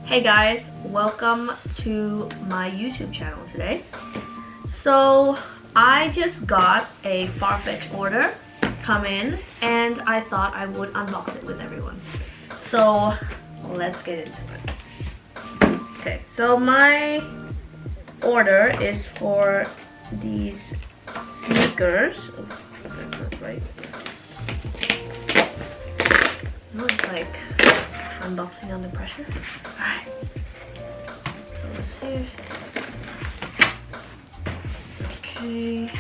Hey guys, welcome to my YouTube channel today. So I just got a Farfetch order come in and I thought I would unbox it with everyone. So let's get into it. Okay, so my order is for these sneakers. Oh, that's not right. No, it's like unboxing under pressure. Alright. So what's here? Okay.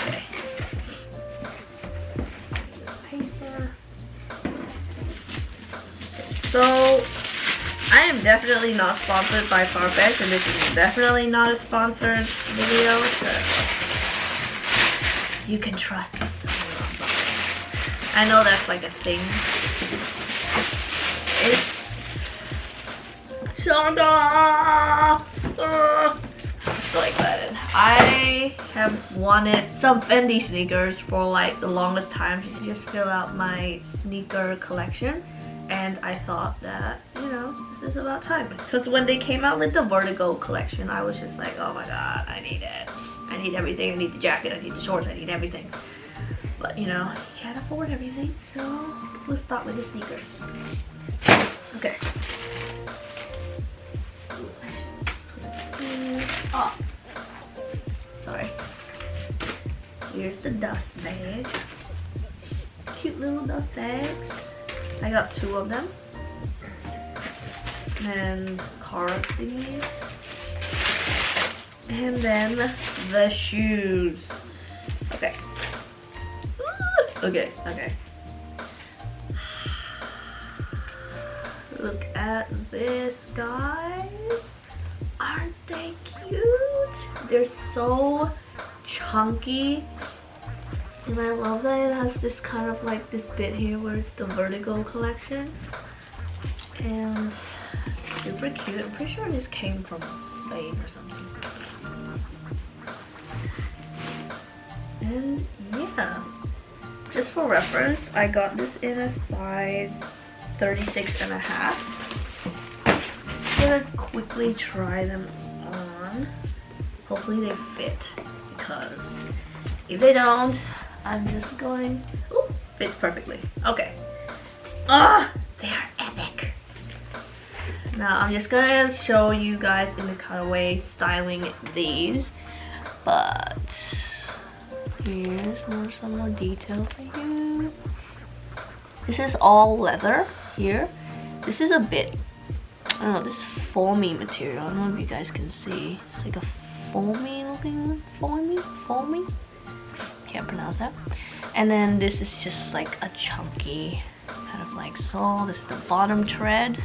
Okay. Paper. So I am definitely not sponsored by Farfetch, and this is definitely not a sponsored video. So you can trust us. I know that's like a thing. It's so excited. I have wanted some Fendi sneakers for like the longest time to just fill out my sneaker collection, and I thought that, you know, this is about time. Because when they came out with the Vertigo collection, I was just like, oh my god, I need it. I need everything. I need the jacket, I need the shorts, I need everything. But you know, you can't afford everything, so we'll start with the sneakers. Okay. Oh, sorry. Here's the dust bag. Cute little dust bags. I got 2 of them. And card thingies. And then the shoes. Okay. Okay. Look at this, guys. Aren't they cute? They're so chunky. And I love that it has this kind of like this bit here where it's the Vertigo collection. And super cute. I'm pretty sure this came from Spain or something. And yeah, just for reference, I got this in a size 36.5. I'm gonna quickly try them on. Hopefully they fit, because if they don't, I'm just going, ooh, fits perfectly. Okay. Ah, they're epic. Now I'm just gonna show you guys in the cutaway styling these, but here's some more detail for you. This is all leather here. This is a bit, I don't know, this foamy material. I don't know if you guys can see. It's like a foamy looking, foamy? Can't pronounce that. And then this is just like a chunky kind of like sole. This is the bottom tread.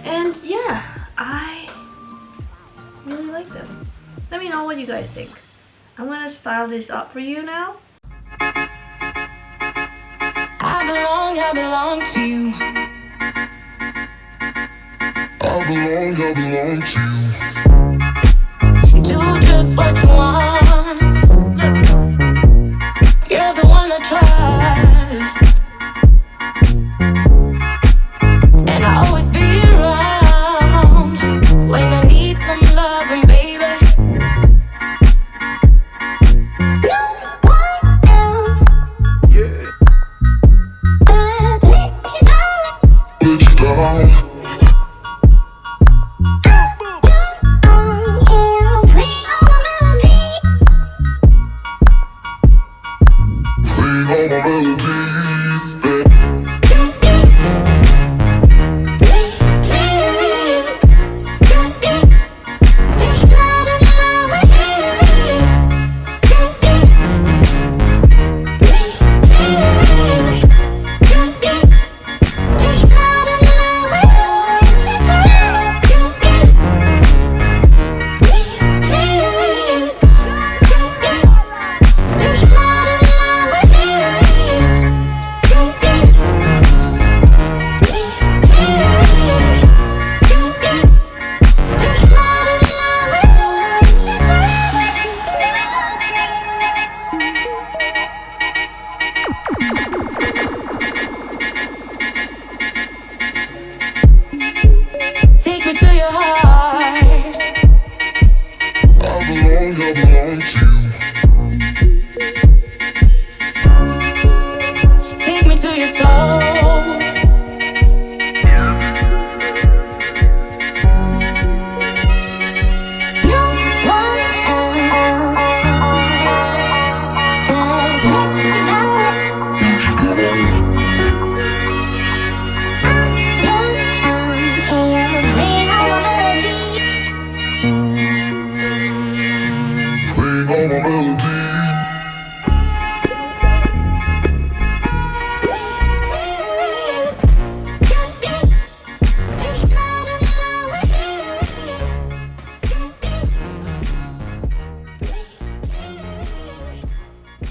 And yeah, I really like them. Let me know what you guys think. I'm gonna style this up for you now. I belong to you. I belong to you. Do just what you want. Let's go. You're the one I trust. And I always be around when I need some loving, baby. All my melody.